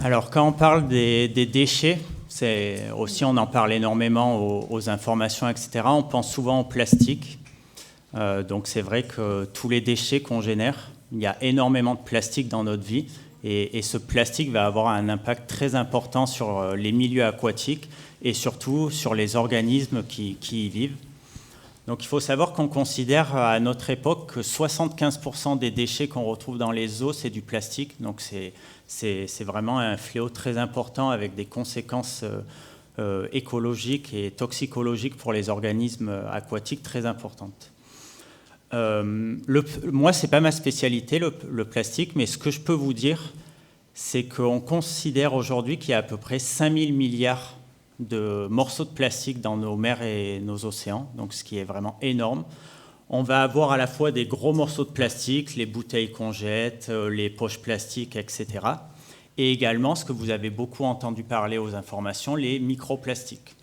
Alors, quand on parle des déchets, on en parle énormément aux informations, etc. On pense souvent au plastique. Donc, c'est vrai que tous les déchets qu'on génère, il y a énormément de plastique dans notre vie. Et ce plastique va avoir un impact très important sur les milieux aquatiques et surtout sur les organismes qui y vivent. Donc, il faut savoir qu'on considère à notre époque que 75% des déchets qu'on retrouve dans les eaux, c'est du plastique. Donc, c'est vraiment un fléau très important avec des conséquences écologiques et toxicologiques pour les organismes aquatiques très importantes. Moi, ce n'est pas ma spécialité, le plastique, mais ce que je peux vous dire, c'est qu'on considère aujourd'hui qu'il y a à peu près 5000 milliards de morceaux de plastique dans nos mers et nos océans, donc ce qui est vraiment énorme. On va avoir à la fois des gros morceaux de plastique, les bouteilles qu'on jette, les poches plastiques, etc. Et également, ce que vous avez beaucoup entendu parler aux informations, les microplastiques.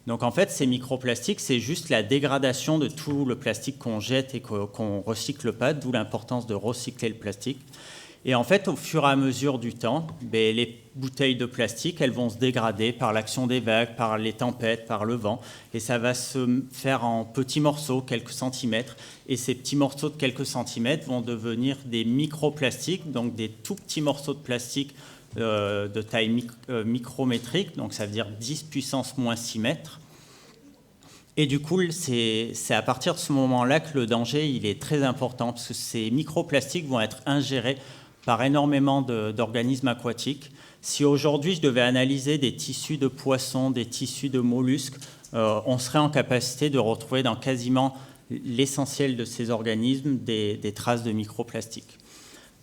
Donc en fait, ces microplastiques, c'est juste la dégradation de tout le plastique qu'on jette et qu'on ne recycle pas, d'où l'importance de recycler le plastique. Et en fait, au fur et à mesure du temps, les bouteilles de plastique, elles vont se dégrader par l'action des vagues, par les tempêtes, par le vent. Et ça va se faire en petits morceaux, quelques centimètres. Et ces petits morceaux de quelques centimètres vont devenir des microplastiques, donc des tout petits morceaux de plastique de taille micrométrique. Donc ça veut dire 10 puissance moins 6 mètres. Et du coup, c'est à partir de ce moment-là que le danger il est très important, parce que ces microplastiques vont être ingérés par énormément d'organismes aquatiques. Si aujourd'hui je devais analyser des tissus de poissons, des tissus de mollusques, on serait en capacité de retrouver dans quasiment l'essentiel de ces organismes des traces de microplastiques.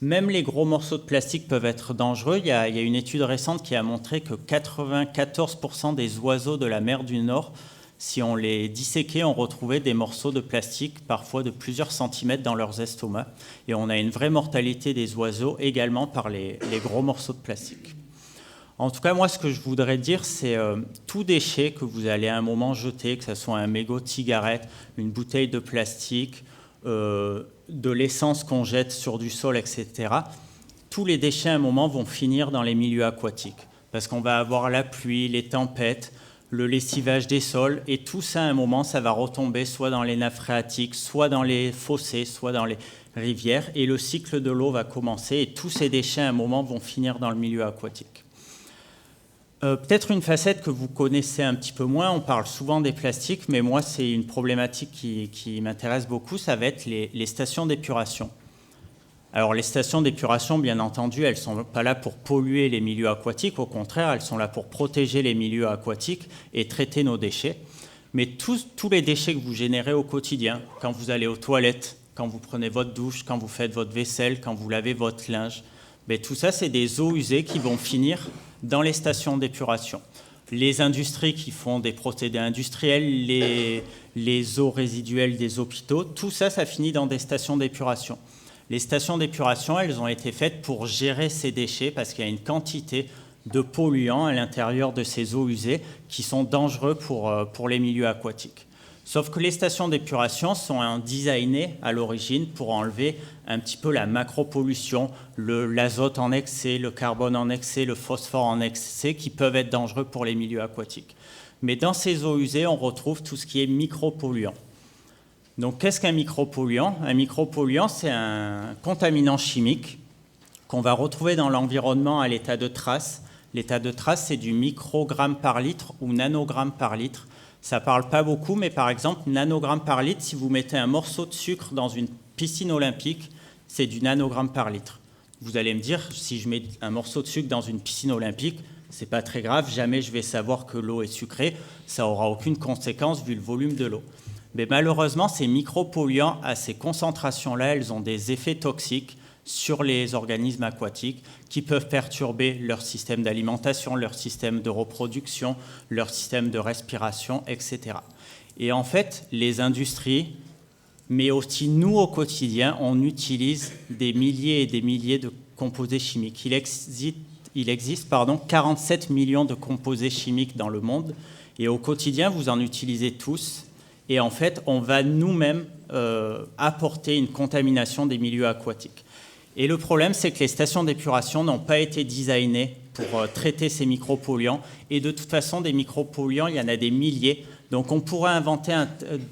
Même les gros morceaux de plastique peuvent être dangereux. Il y a une étude récente qui a montré que 94% des oiseaux de la mer du Nord, si on les disséquait, on retrouvait des morceaux de plastique, parfois de plusieurs centimètres dans leurs estomacs. Et on a une vraie mortalité des oiseaux également par les gros morceaux de plastique. En tout cas, moi, ce que je voudrais dire, c'est tout déchet que vous allez à un moment jeter, que ce soit un mégot de cigarette, une bouteille de plastique, de l'essence qu'on jette sur du sol, etc. Tous les déchets, à un moment, vont finir dans les milieux aquatiques. Parce qu'on va avoir la pluie, les tempêtes, le lessivage des sols, et tout ça, à un moment, ça va retomber soit dans les nappes phréatiques, soit dans les fossés, soit dans les rivières, et le cycle de l'eau va commencer, et tous ces déchets, à un moment, vont finir dans le milieu aquatique. Peut-être une facette que vous connaissez un petit peu moins, on parle souvent des plastiques, mais moi, c'est une problématique qui m'intéresse beaucoup, ça va être les stations d'épuration. Alors les stations d'épuration, bien entendu, elles ne sont pas là pour polluer les milieux aquatiques, au contraire, elles sont là pour protéger les milieux aquatiques et traiter nos déchets. Mais tous les déchets que vous générez au quotidien, quand vous allez aux toilettes, quand vous prenez votre douche, quand vous faites votre vaisselle, quand vous lavez votre linge, tout ça, c'est des eaux usées qui vont finir dans les stations d'épuration. Les industries qui font des procédés industriels, les eaux résiduelles des hôpitaux, tout ça, ça finit dans des stations d'épuration. Les stations d'épuration, elles ont été faites pour gérer ces déchets parce qu'il y a une quantité de polluants à l'intérieur de ces eaux usées qui sont dangereux pour les milieux aquatiques. Sauf que les stations d'épuration sont designées à l'origine pour enlever un petit peu la macropollution, l'azote en excès, le carbone en excès, le phosphore en excès, qui peuvent être dangereux pour les milieux aquatiques. Mais dans ces eaux usées, on retrouve tout ce qui est micropolluant. Donc, qu'est-ce qu'un micropolluant ? Un micropolluant, c'est un contaminant chimique qu'on va retrouver dans l'environnement à l'état de trace. L'état de trace, c'est du microgramme par litre ou nanogramme par litre. Ça ne parle pas beaucoup, mais par exemple, nanogramme par litre, si vous mettez un morceau de sucre dans une piscine olympique, c'est du nanogramme par litre. Vous allez me dire, si je mets un morceau de sucre dans une piscine olympique, ce n'est pas très grave, jamais je vais savoir que l'eau est sucrée, ça n'aura aucune conséquence vu le volume de l'eau. Mais malheureusement, ces micropolluants, à ces concentrations-là, elles ont des effets toxiques sur les organismes aquatiques qui peuvent perturber leur système d'alimentation, leur système de reproduction, leur système de respiration, etc. Et en fait, les industries, mais aussi nous au quotidien, on utilise des milliers et des milliers de composés chimiques. Il existe 47 millions de composés chimiques dans le monde et au quotidien, vous en utilisez tous. Et en fait, on va nous-mêmes apporter une contamination des milieux aquatiques. Et le problème, c'est que les stations d'épuration n'ont pas été designées pour traiter ces micropolluants. Et de toute façon, des micropolluants, il y en a des milliers. Donc on pourrait inventer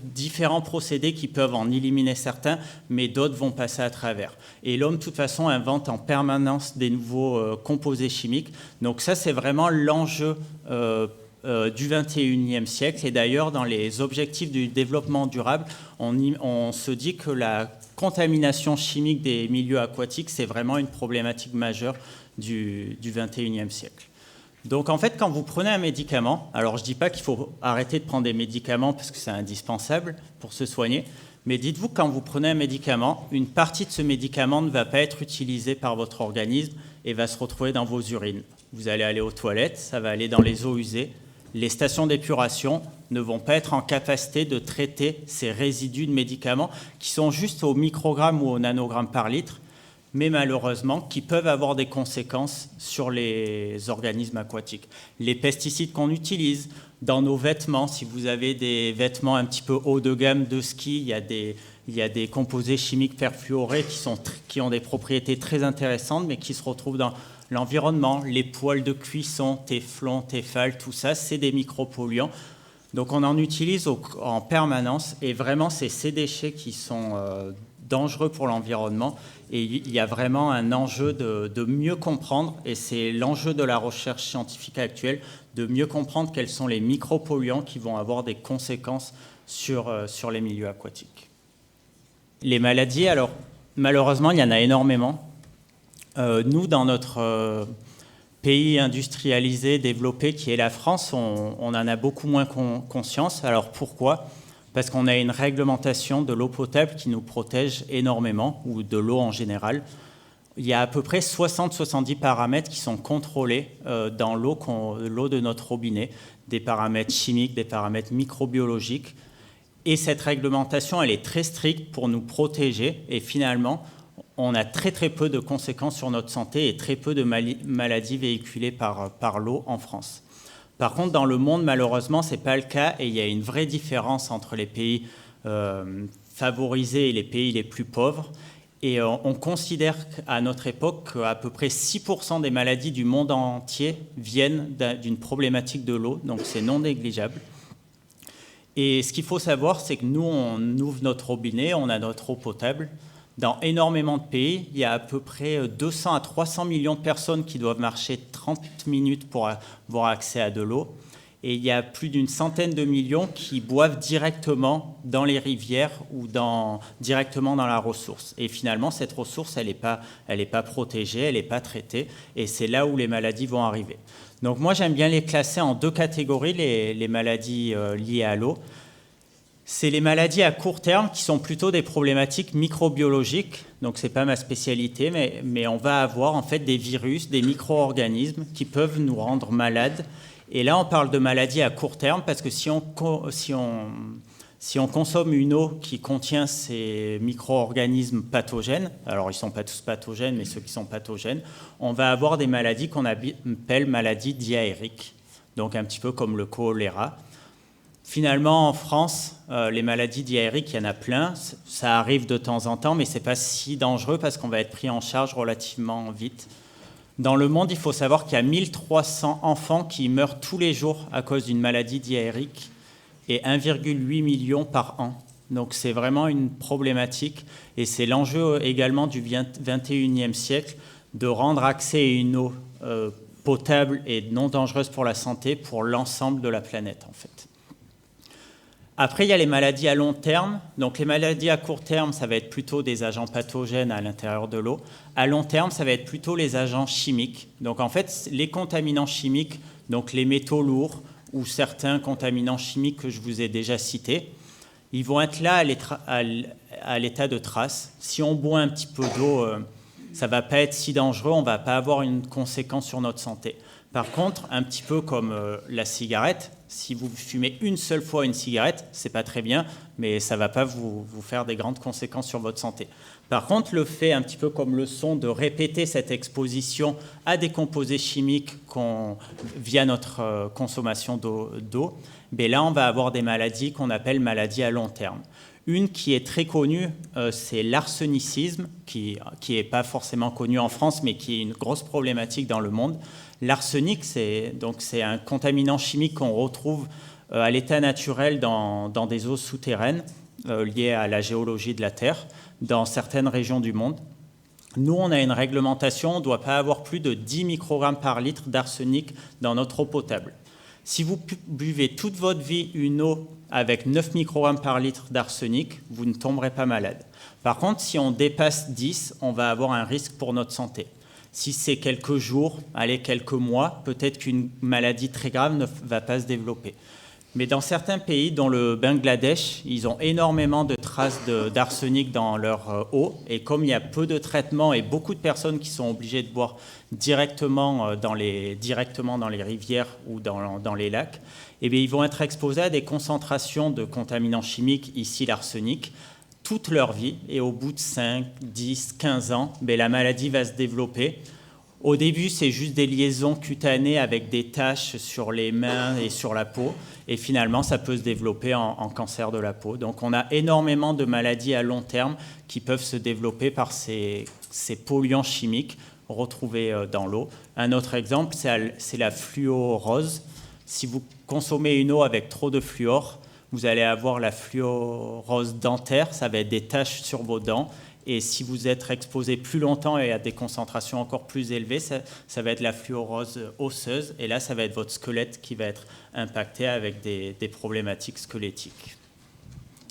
différents procédés qui peuvent en éliminer certains, mais d'autres vont passer à travers. Et l'homme, de toute façon, invente en permanence des nouveaux composés chimiques. Donc ça, c'est vraiment l'enjeu du XXIe siècle. Et d'ailleurs, dans les objectifs du développement durable, on se dit que la contamination chimique des milieux aquatiques, c'est vraiment une problématique majeure du XXIe siècle. Donc en fait, quand vous prenez un médicament, alors je ne dis pas qu'il faut arrêter de prendre des médicaments parce que c'est indispensable pour se soigner, mais dites-vous que quand vous prenez un médicament, une partie de ce médicament ne va pas être utilisée par votre organisme et va se retrouver dans vos urines. Vous allez aller aux toilettes, ça va aller dans les eaux usées. Les stations d'épuration ne vont pas être en capacité de traiter ces résidus de médicaments qui sont juste au microgramme ou au nanogramme par litre, mais malheureusement qui peuvent avoir des conséquences sur les organismes aquatiques. Les pesticides qu'on utilise dans nos vêtements, si vous avez des vêtements un petit peu haut de gamme de ski, il y a des composés chimiques perfluorés qui ont des propriétés très intéressantes, mais qui se retrouvent dans l'environnement. Les poêles de cuisson, téflon, téfal, tout ça, c'est des micropolluants. Donc on en utilise en permanence, et vraiment c'est ces déchets qui sont dangereux pour l'environnement. Et il y a vraiment un enjeu de mieux comprendre, et c'est l'enjeu de la recherche scientifique actuelle, de mieux comprendre quels sont les micropolluants qui vont avoir des conséquences sur les milieux aquatiques. Les maladies, alors malheureusement, il y en a énormément. Nous, dans notre pays industrialisé, développé, qui est la France, on en a beaucoup moins conscience. Alors pourquoi ? Parce qu'on a une réglementation de l'eau potable qui nous protège énormément, ou de l'eau en général. Il y a à peu près 60-70 paramètres qui sont contrôlés dans l'eau de notre robinet, des paramètres chimiques, des paramètres microbiologiques. Et cette réglementation, elle est très stricte pour nous protéger. Et finalement, on a très très peu de conséquences sur notre santé et très peu de maladies véhiculées par l'eau en France. Par contre, dans le monde, malheureusement, ce n'est pas le cas, et il y a une vraie différence entre les pays favorisés et les pays les plus pauvres. Et on considère à notre époque qu'à peu près 6% des maladies du monde entier viennent d'une problématique de l'eau, donc c'est non négligeable. Et ce qu'il faut savoir, c'est que nous, on ouvre notre robinet, on a notre eau potable. Dans énormément de pays, il y a à peu près 200 à 300 millions de personnes qui doivent marcher 30 minutes pour avoir accès à de l'eau. Et il y a plus d'une centaine de millions qui boivent directement dans les rivières ou directement dans la ressource. Et finalement, cette ressource, elle n'est pas protégée, elle n'est pas traitée. Et c'est là où les maladies vont arriver. Donc moi, j'aime bien les classer en deux catégories, les maladies liées à l'eau. C'est les maladies à court terme qui sont plutôt des problématiques microbiologiques. Donc, ce n'est pas ma spécialité, mais on va avoir en fait des virus, des micro-organismes qui peuvent nous rendre malades. Et là, on parle de maladies à court terme parce que si on consomme une eau qui contient ces micro-organismes pathogènes, alors ils ne sont pas tous pathogènes, mais ceux qui sont pathogènes, on va avoir des maladies qu'on appelle maladies diarrhéiques, donc un petit peu comme le choléra. Finalement, en France, les maladies diarrhéiques, il y en a plein. Ça arrive de temps en temps, mais ce n'est pas si dangereux parce qu'on va être pris en charge relativement vite. Dans le monde, il faut savoir qu'il y a 1300 enfants qui meurent tous les jours à cause d'une maladie diarrhéique et 1,8 million par an. Donc c'est vraiment une problématique et c'est l'enjeu également du XXIe siècle de rendre accès à une eau potable et non dangereuse pour la santé pour l'ensemble de la planète en fait. Après, il y a les maladies à long terme. Donc, les maladies à court terme, ça va être plutôt des agents pathogènes à l'intérieur de l'eau. À long terme, ça va être plutôt les agents chimiques. Donc, en fait, les contaminants chimiques, donc les métaux lourds ou certains contaminants chimiques que je vous ai déjà cités, ils vont être là à l'état de trace. Si on boit un petit peu d'eau, ça ne va pas être si dangereux, on ne va pas avoir une conséquence sur notre santé. Par contre, un petit peu comme la cigarette, si vous fumez une seule fois une cigarette, ce n'est pas très bien, mais ça ne va pas vous faire des grandes conséquences sur votre santé. Par contre, le fait, un petit peu comme le son, de répéter cette exposition à des composés chimiques via notre consommation d'eau, ben là, on va avoir des maladies qu'on appelle maladies à long terme. Une qui est très connue, c'est l'arsenicisme, qui n'est pas forcément connue en France, mais qui est une grosse problématique dans le monde. L'arsenic, c'est un contaminant chimique qu'on retrouve à l'état naturel dans des eaux souterraines liées à la géologie de la Terre, dans certaines régions du monde. Nous, on a une réglementation, on ne doit pas avoir plus de 10 microgrammes par litre d'arsenic dans notre eau potable. Si vous buvez toute votre vie une eau avec 9 microgrammes par litre d'arsenic, vous ne tomberez pas malade. Par contre, si on dépasse 10, on va avoir un risque pour notre santé. Si c'est quelques jours, quelques mois, peut-être qu'une maladie très grave ne va pas se développer. Mais dans certains pays, dont le Bangladesh, ils ont énormément de traces d'arsenic dans leur eau. Et comme il y a peu de traitements et beaucoup de personnes qui sont obligées de boire directement dans les rivières ou dans les lacs, eh bien, ils vont être exposés à des concentrations de contaminants chimiques, ici l'arsenic, toute leur vie. Et au bout de 5, 10, 15 ans, la maladie va se développer. Au début, c'est juste des liaisons cutanées avec des taches sur les mains et sur la peau. Et finalement, ça peut se développer en cancer de la peau. Donc, on a énormément de maladies à long terme qui peuvent se développer par ces polluants chimiques retrouvés dans l'eau. Un autre exemple, c'est la fluorose. Si vous consommez une eau avec trop de fluor, vous allez avoir la fluorose dentaire. Ça va être des taches sur vos dents. Et si vous êtes exposé plus longtemps et à des concentrations encore plus élevées, ça va être la fluorose osseuse. Et là, ça va être votre squelette qui va être impacté avec des problématiques squelettiques.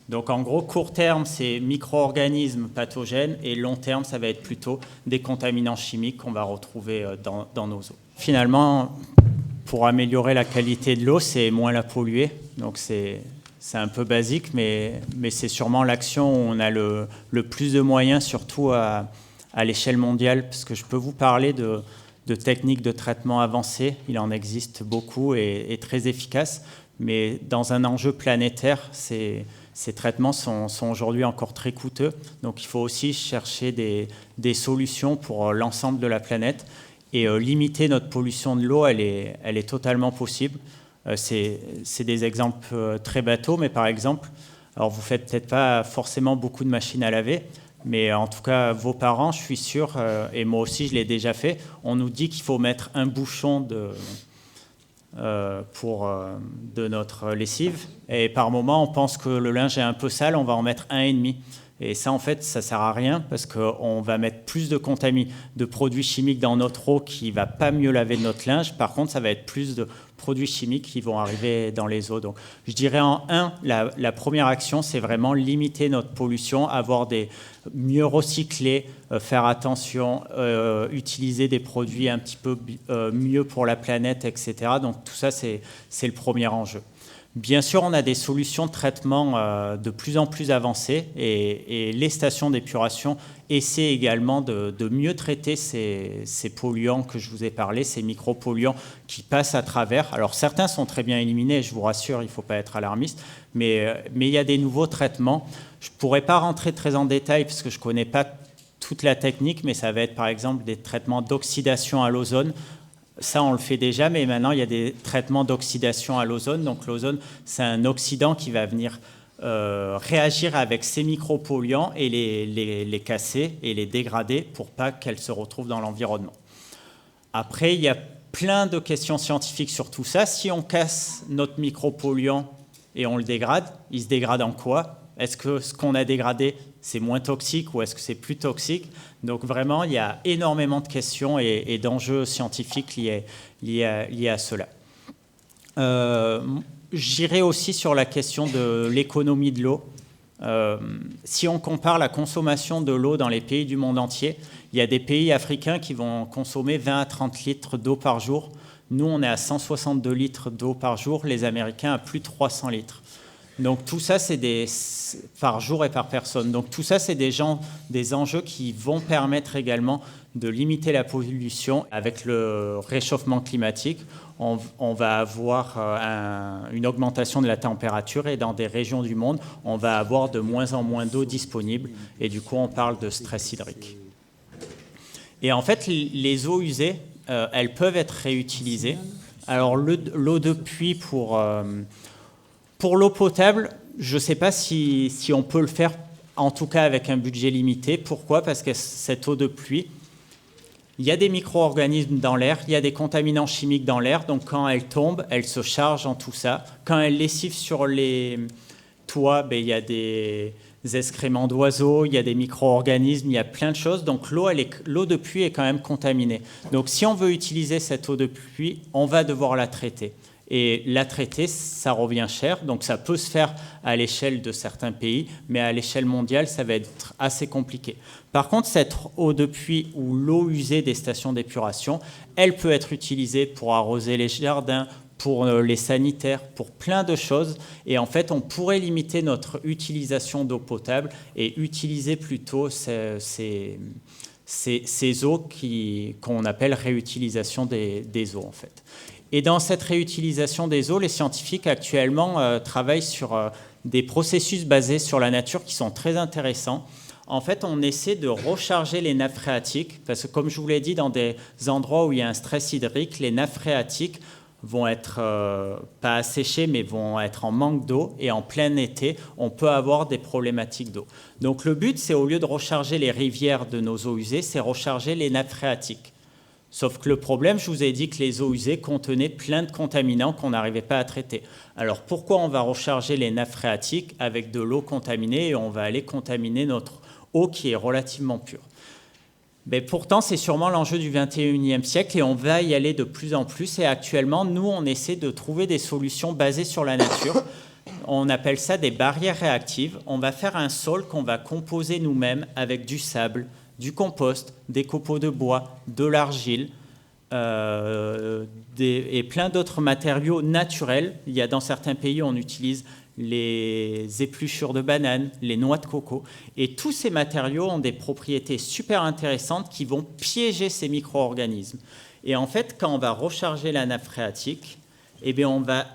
Donc en gros, court terme, c'est micro-organismes pathogènes. Et long terme, ça va être plutôt des contaminants chimiques qu'on va retrouver dans nos eaux. Finalement, pour améliorer la qualité de l'eau, c'est moins la polluer. Donc c'est un peu basique, mais c'est sûrement l'action où on a le plus de moyens, surtout à l'échelle mondiale, parce que je peux vous parler de techniques de traitement avancées. Il en existe beaucoup et très efficaces, mais dans un enjeu planétaire, ces traitements sont aujourd'hui encore très coûteux. Donc il faut aussi chercher des solutions pour l'ensemble de la planète. Et limiter notre pollution de l'eau, elle est totalement possible. C'est des exemples très bateaux, mais par exemple, alors vous ne faites peut-être pas forcément beaucoup de machines à laver, mais en tout cas, vos parents, je suis sûr, et moi aussi je l'ai déjà fait, on nous dit qu'il faut mettre un bouchon de notre lessive, et par moment, on pense que le linge est un peu sale, on va en mettre 1,5. Et ça, en fait, ça ne sert à rien parce qu'on va mettre plus de produits chimiques dans notre eau qui ne va pas mieux laver notre linge. Par contre, ça va être plus de produits chimiques qui vont arriver dans les eaux. Donc, je dirais la première action, c'est vraiment limiter notre pollution, mieux recycler, faire attention, utiliser des produits un petit peu mieux pour la planète, etc. Donc, tout ça, c'est le premier enjeu. Bien sûr, on a des solutions de traitement de plus en plus avancées et les stations d'épuration essaient également de mieux traiter ces polluants que je vous ai parlé, ces micropolluants qui passent à travers. Alors certains sont très bien éliminés, je vous rassure, il ne faut pas être alarmiste, mais il y a des nouveaux traitements. Je ne pourrais pas rentrer très en détail parce que je ne connais pas toute la technique, mais ça va être par exemple des traitements d'oxydation à l'ozone. Ça, on le fait déjà, mais maintenant, il y a des traitements d'oxydation à l'ozone. Donc, l'ozone, c'est un oxydant qui va venir réagir avec ces micropolluants et les casser et les dégrader pour pas qu'elles se retrouvent dans l'environnement. Après, il y a plein de questions scientifiques sur tout ça. Si on casse notre micropolluant et on le dégrade, il se dégrade en quoi ? Est-ce que ce qu'on a dégradé, c'est moins toxique ou est-ce que c'est plus toxique ? Donc vraiment, il y a énormément de questions et d'enjeux scientifiques liés à cela. J'irai aussi sur la question de l'économie de l'eau. Si on compare la consommation de l'eau dans les pays du monde entier, il y a des pays africains qui vont consommer 20 à 30 litres d'eau par jour. Nous, on est à 162 litres d'eau par jour, les Américains à plus de 300 litres. Donc tout ça, c'est par jour et par personne. Donc tout ça, c'est des enjeux qui vont permettre également de limiter la pollution. Avec le réchauffement climatique, on va avoir une augmentation de la température et dans des régions du monde, on va avoir de moins en moins d'eau disponible et du coup, on parle de stress hydrique. Et en fait, les eaux usées, elles peuvent être réutilisées. Alors l'eau de pluie pour l'eau potable, je ne sais pas si on peut le faire, en tout cas avec un budget limité. Pourquoi ? Parce que cette eau de pluie, Il y a des micro-organismes dans l'air, il y a des contaminants chimiques dans l'air, donc quand elles tombent, elles se chargent en tout ça. Quand elles lessivent sur les toits, il y a des excréments d'oiseaux, il y a des micro-organismes, il y a plein de choses. Donc l'eau de pluie est quand même contaminée. Donc si on veut utiliser cette eau de pluie, on va devoir la traiter. Et la traiter, ça revient cher, donc ça peut se faire à l'échelle de certains pays, mais à l'échelle mondiale, ça va être assez compliqué. Par contre, cette eau de pluie ou l'eau usée des stations d'épuration, elle peut être utilisée pour arroser les jardins, pour les sanitaires, pour plein de choses. Et en fait, on pourrait limiter notre utilisation d'eau potable et utiliser plutôt ces eaux qu'on appelle réutilisation des eaux, en fait. Et dans cette réutilisation des eaux, les scientifiques actuellement travaillent sur des processus basés sur la nature qui sont très intéressants. En fait, on essaie de recharger les nappes phréatiques, parce que comme je vous l'ai dit, dans des endroits où il y a un stress hydrique, les nappes phréatiques vont être pas asséchées, mais vont être en manque d'eau. Et en plein été, on peut avoir des problématiques d'eau. Donc le but, c'est au lieu de recharger les rivières de nos eaux usées, c'est recharger les nappes phréatiques. Sauf que le problème, je vous ai dit que les eaux usées contenaient plein de contaminants qu'on n'arrivait pas à traiter. Alors pourquoi on va recharger les nappes phréatiques avec de l'eau contaminée et on va aller contaminer notre eau qui est relativement pure? Mais pourtant, c'est sûrement l'enjeu du 21e siècle et on va y aller de plus en plus. Et actuellement, nous, on essaie de trouver des solutions basées sur la nature. On appelle ça des barrières réactives. On va faire un sol qu'on va composer nous-mêmes avec du sable, du compost, des copeaux de bois, de l'argile et plein d'autres matériaux naturels. Il y a dans certains pays, on utilise les épluchures de bananes, les noix de coco. Et tous ces matériaux ont des propriétés super intéressantes qui vont piéger ces micro-organismes. Et en fait, quand on va recharger la nappe phréatique, eh bien, on va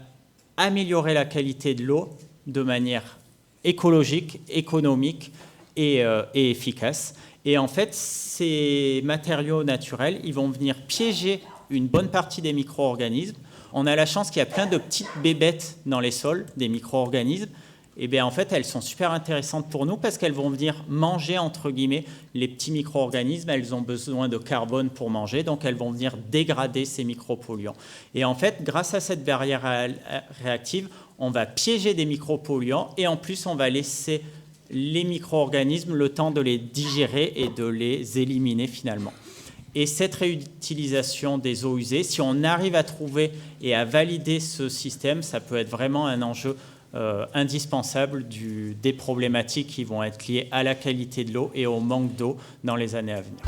améliorer la qualité de l'eau de manière écologique, économique et efficace. Et en fait, ces matériaux naturels, ils vont venir piéger une bonne partie des micro-organismes. On a la chance qu'il y a plein de petites bébêtes dans les sols, des micro-organismes. Et bien en fait, elles sont super intéressantes pour nous parce qu'elles vont venir manger, entre guillemets, les petits micro-organismes. Elles ont besoin de carbone pour manger, donc elles vont venir dégrader ces micropolluants. Et en fait, grâce à cette barrière réactive, on va piéger des micropolluants et en plus, on va laisser les micro-organismes le temps de les digérer et de les éliminer finalement. Et cette réutilisation des eaux usées, si on arrive à trouver et à valider ce système, ça peut être vraiment un enjeu indispensable des problématiques qui vont être liées à la qualité de l'eau et au manque d'eau dans les années à venir.